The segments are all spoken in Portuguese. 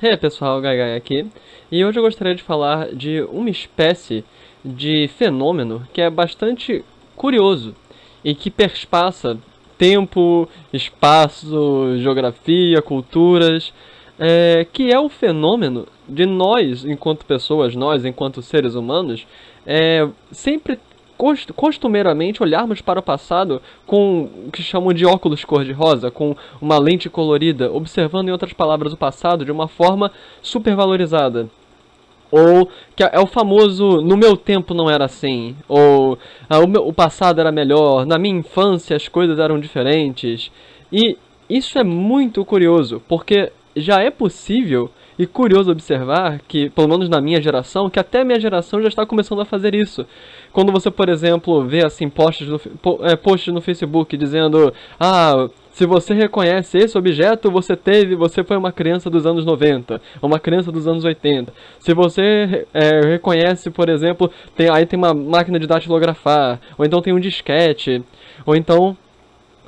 E aí pessoal, Gai aqui, e hoje eu gostaria de falar de uma espécie de fenômeno que é bastante curioso e que perspassa tempo, espaço, geografia, culturas, que é o fenômeno de nós, enquanto pessoas, nós, enquanto seres humanos, sempre costumeiramente olharmos para o passado com o que chamam de óculos cor-de-rosa, com uma lente colorida, observando, em outras palavras, o passado de uma forma supervalorizada. Ou que é o famoso no meu tempo não era assim, ou o passado era melhor, na minha infância as coisas eram diferentes. E isso é muito curioso, porque já é possível e curioso observar que, pelo menos na minha geração, que até a minha geração já está começando a fazer isso. Quando você, por exemplo, vê assim posts no Facebook dizendo: ah, se você reconhece esse objeto, você foi uma criança dos anos 90, uma criança dos anos 80. Se você reconhece, por exemplo, aí tem uma máquina de datilografar, ou então tem um disquete, ou então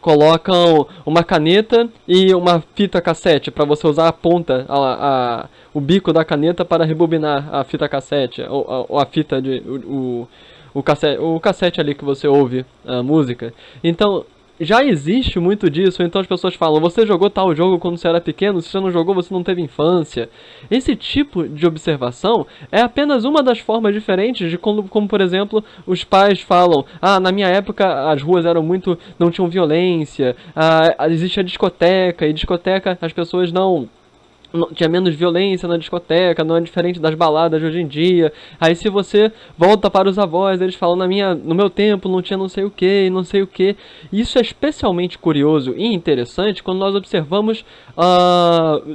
colocam uma caneta e uma fita cassete para você usar a ponta, o bico da caneta para rebobinar a fita cassete, ou a fita de o cassete ali que você ouve a música. Então já existe muito disso, então as pessoas falam: você jogou tal jogo quando você era pequeno, se você não jogou, você não teve infância. Esse tipo de observação é apenas uma das formas diferentes de como por exemplo, os pais falam: ah, na minha época as ruas eram não tinham violência, existe a discoteca, e discoteca as pessoas não tinha menos violência na discoteca, não é diferente das baladas de hoje em dia. Aí se você volta para os avós, eles falam: no meu tempo não tinha não sei o que, não sei o que. Isso é especialmente curioso e interessante quando nós observamos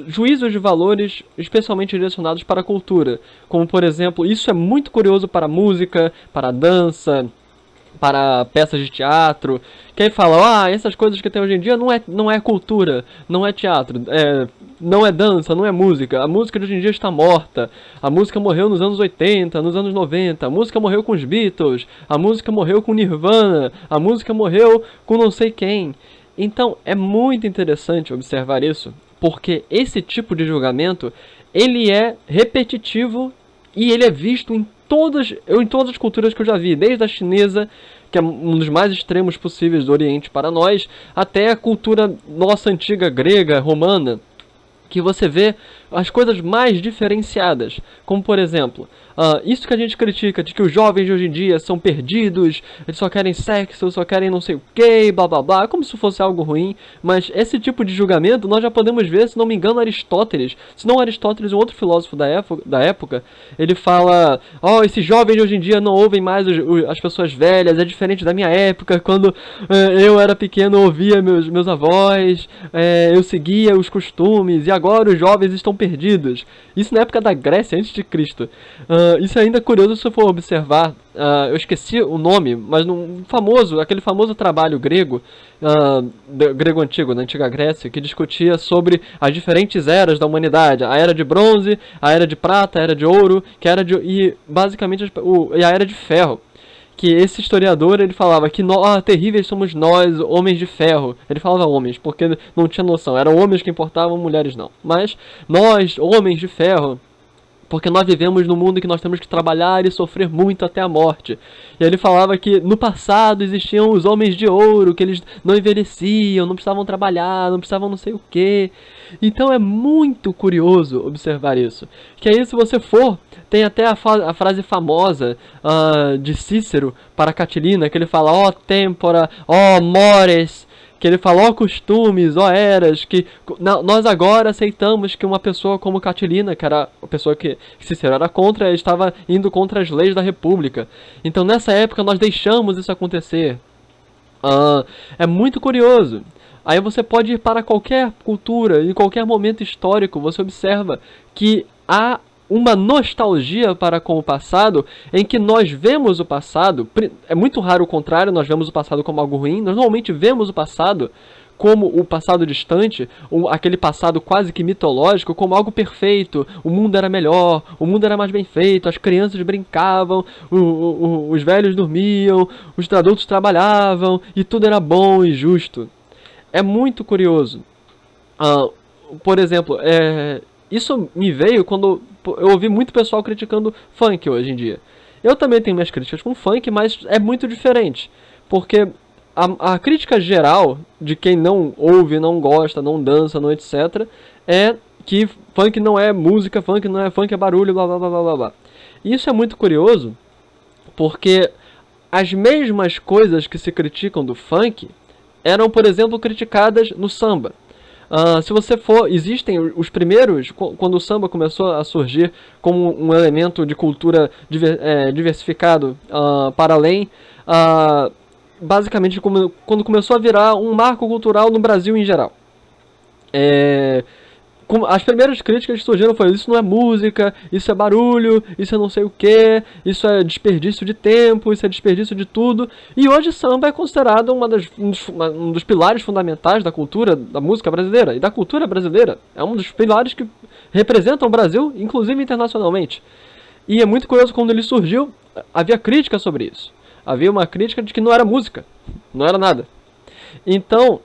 juízos de valores especialmente direcionados para a cultura. Como por exemplo, isso é muito curioso para a música, para a dança, para peças de teatro, que aí fala: essas coisas que tem hoje em dia não é cultura, não é teatro, não é dança, não é música. A música de hoje em dia está morta. A música morreu nos anos 80, nos anos 90. A música morreu com os Beatles. A música morreu com Nirvana. A música morreu com não sei quem. Então é muito interessante observar isso, porque esse tipo de julgamento ele é repetitivo e ele é visto em todas as culturas que eu já vi, desde a chinesa, que é um dos mais extremos possíveis do Oriente para nós, até a cultura nossa antiga grega, romana, que você vê as coisas mais diferenciadas, como por exemplo, isso que a gente critica, de que os jovens de hoje em dia são perdidos, eles só querem sexo, só querem não sei o que, blá blá blá, como se fosse algo ruim, mas esse tipo de julgamento nós já podemos ver, se não me engano, Aristóteles, se não Aristóteles, um outro filósofo da época, ele fala: esses jovens de hoje em dia não ouvem mais as pessoas velhas, é diferente da minha época, quando eu era pequeno, eu ouvia meus avós, eu seguia os costumes, e agora os jovens estão perdidos. Isso na época da Grécia, antes de Cristo. Isso é ainda curioso se você for observar. Eu esqueci o nome, mas aquele famoso trabalho grego, grego antigo, da antiga Grécia, que discutia sobre as diferentes eras da humanidade: a era de bronze, a era de prata, a era de ouro, e basicamente a era de ferro. Que esse historiador, ele falava que terríveis somos nós, homens de ferro. Ele falava homens, porque não tinha noção, eram homens que importavam, mulheres não. Mas nós, homens de ferro, porque nós vivemos num mundo que nós temos que trabalhar e sofrer muito até a morte. E ele falava que no passado existiam os homens de ouro, que eles não envelheciam, não precisavam trabalhar, não precisavam não sei o quê. Então é muito curioso observar isso. Que aí, se você for, tem até a frase famosa de Cícero para Catilina, que ele fala: ó tempora, ó mores, que ele fala: ó costumes, ó eras, que nós agora aceitamos que uma pessoa como Catilina, que era a pessoa que Cícero era contra, estava indo contra as leis da república. Então nessa época nós deixamos isso acontecer. É muito curioso. Aí você pode ir para qualquer cultura, em qualquer momento histórico, você observa que há uma nostalgia para com o passado, em que nós vemos o passado, é muito raro o contrário, nós vemos o passado como algo ruim, nós normalmente vemos o passado como o passado distante, aquele passado quase que mitológico, como algo perfeito. O mundo era melhor, o mundo era mais bem feito, as crianças brincavam, os velhos dormiam, os adultos trabalhavam, e tudo era bom e justo. É muito curioso. Por exemplo, isso me veio quando eu ouvi muito pessoal criticando funk hoje em dia. Eu também tenho minhas críticas com funk, mas é muito diferente. Porque a crítica geral de quem não ouve, não gosta, não dança, não etc. é que funk não é música, funk é barulho, blá blá blá blá blá. E isso é muito curioso, porque as mesmas coisas que se criticam do funk eram, por exemplo, criticadas no samba. Se você for, existem os primeiros, quando o samba começou a surgir como um elemento de cultura diversificado para além, basicamente quando começou a virar um marco cultural no Brasil em geral. As primeiras críticas que surgiram foi: isso não é música, isso é barulho, isso é não sei o que, isso é desperdício de tempo, isso é desperdício de tudo. E hoje samba é considerado um dos pilares fundamentais da cultura, da música brasileira e da cultura brasileira. É um dos pilares que representam o Brasil, inclusive internacionalmente. E é muito curioso, quando ele surgiu, havia crítica sobre isso. Havia uma crítica de que não era música, não era nada. Então,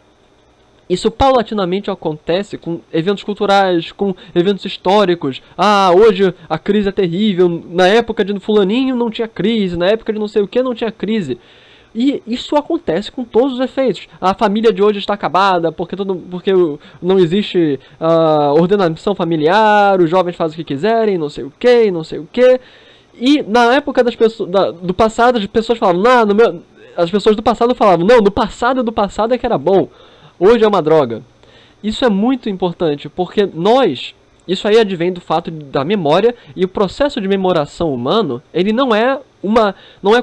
isso paulatinamente acontece com eventos culturais, com eventos históricos. Hoje a crise é terrível, na época de fulaninho não tinha crise, na época de não sei o que não tinha crise. E isso acontece com todos os efeitos. A família de hoje está acabada porque não existe ordenação familiar, os jovens fazem o que quiserem, não sei o que. E na época do passado, as pessoas falavam, as pessoas do passado falavam, não, no passado do passado é que era bom. Hoje é uma droga. Isso é muito importante, porque isso aí advém do fato da memória, e o processo de memoração humano, ele não é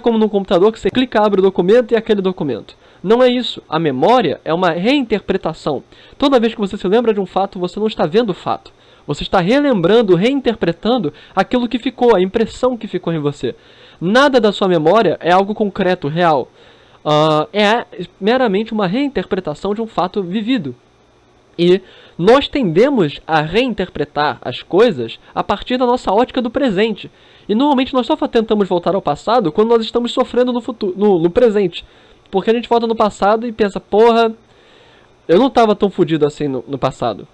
como no computador que você clica, abre o documento e é aquele documento. Não é isso. A memória é uma reinterpretação. Toda vez que você se lembra de um fato, você não está vendo o fato. Você está relembrando, reinterpretando aquilo que ficou, a impressão que ficou em você. Nada da sua memória é algo concreto, real. É meramente uma reinterpretação de um fato vivido. E nós tendemos a reinterpretar as coisas a partir da nossa ótica do presente. E normalmente nós só tentamos voltar ao passado quando nós estamos sofrendo no presente. Porque a gente volta no passado e pensa, porra, eu não estava tão fodido assim no passado.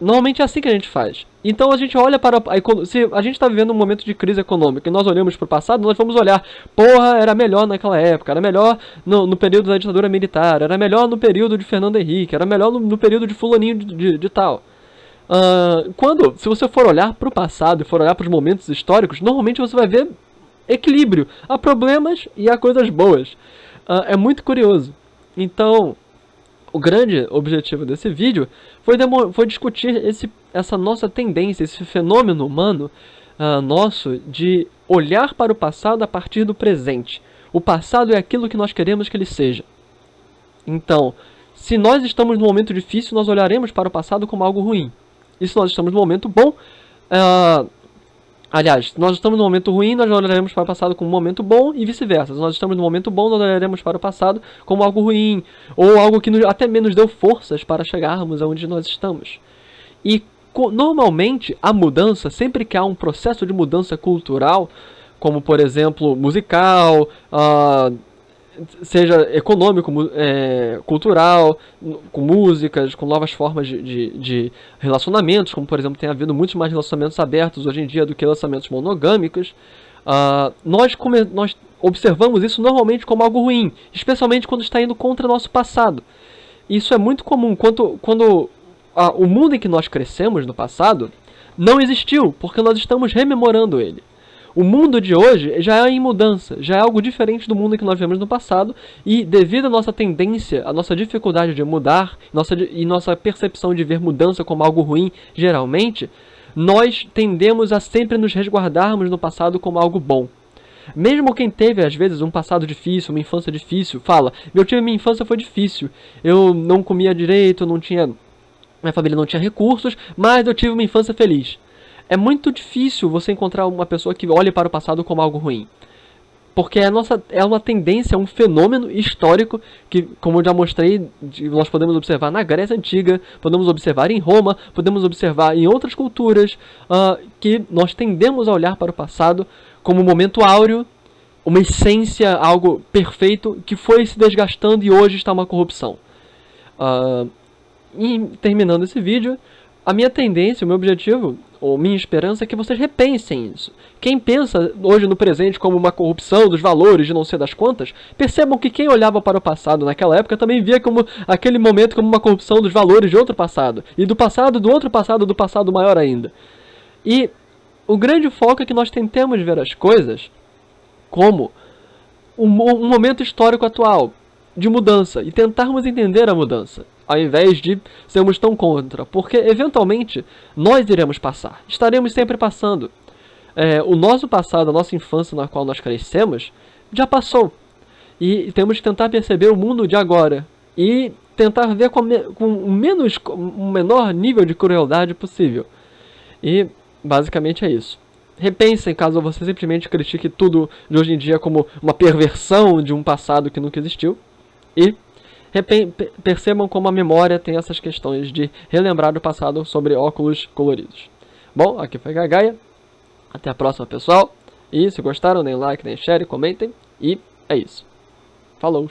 Normalmente é assim que a gente faz. Então a gente olha para se a gente está vivendo um momento de crise econômica e nós olhamos para o passado, nós vamos olhar, porra, era melhor naquela época, era melhor no período da ditadura militar, era melhor no período de Fernando Henrique, era melhor no período de fulaninho de tal. Se você for olhar para o passado e for olhar para os momentos históricos, normalmente você vai ver equilíbrio. Há problemas e há coisas boas. É muito curioso. Então, o grande objetivo desse vídeo foi discutir essa nossa tendência, esse fenômeno humano nosso de olhar para o passado a partir do presente. O passado é aquilo que nós queremos que ele seja. Então, se nós estamos num momento difícil, nós olharemos para o passado como algo ruim. E se nós estamos num momento bom, se nós estamos num momento ruim, nós olharemos para o passado como um momento bom e vice-versa. Se nós estamos num momento bom, nós olharemos para o passado como algo ruim, ou algo que até menos deu forças para chegarmos aonde nós estamos. E normalmente a mudança, sempre que há um processo de mudança cultural, como por exemplo musical, seja econômico, cultural, com músicas, com novas formas de relacionamentos, como por exemplo tem havido muitos mais relacionamentos abertos hoje em dia do que relacionamentos monogâmicos, nós observamos isso normalmente como algo ruim, especialmente quando está indo contra o nosso passado. Isso é muito comum quando o mundo em que nós crescemos no passado não existiu, porque nós estamos rememorando ele. O mundo de hoje já é em mudança, já é algo diferente do mundo que nós vivemos no passado, e devido à nossa tendência, à nossa dificuldade de mudar, e nossa percepção de ver mudança como algo ruim, geralmente, nós tendemos a sempre nos resguardarmos no passado como algo bom. Mesmo quem teve, às vezes, um passado difícil, uma infância difícil, fala, minha infância foi difícil, eu não comia direito, minha família não tinha recursos, mas eu tive uma infância feliz. É muito difícil você encontrar uma pessoa que olhe para o passado como algo ruim. Porque é uma tendência, um fenômeno histórico que, como eu já mostrei, nós podemos observar na Grécia Antiga, podemos observar em Roma, podemos observar em outras culturas, que nós tendemos a olhar para o passado como um momento áureo, uma essência, algo perfeito, que foi se desgastando e hoje está uma corrupção. E terminando esse vídeo, a minha tendência, o meu objetivo, ou minha esperança é que vocês repensem isso. Quem pensa hoje no presente como uma corrupção dos valores de não sei das quantas, percebam que quem olhava para o passado naquela época também via como aquele momento como uma corrupção dos valores de outro passado. E do passado, do outro passado, do passado maior ainda. E o grande foco é que nós tentemos ver as coisas como um momento histórico atual, de mudança, e tentarmos entender a mudança, ao invés de sermos tão contra, porque eventualmente nós iremos passar, estaremos sempre passando. O nosso passado, a nossa infância na qual nós crescemos, já passou, e temos que tentar perceber o mundo de agora, e tentar ver com o menor nível de crueldade possível. E basicamente é isso. Repensem caso você simplesmente critique tudo de hoje em dia como uma perversão de um passado que nunca existiu. E percebam como a memória tem essas questões de relembrar o passado sobre óculos coloridos. Bom, aqui foi Gagaia. Até a próxima, pessoal. E se gostaram, deem like, deem share, comentem. E é isso. Falou!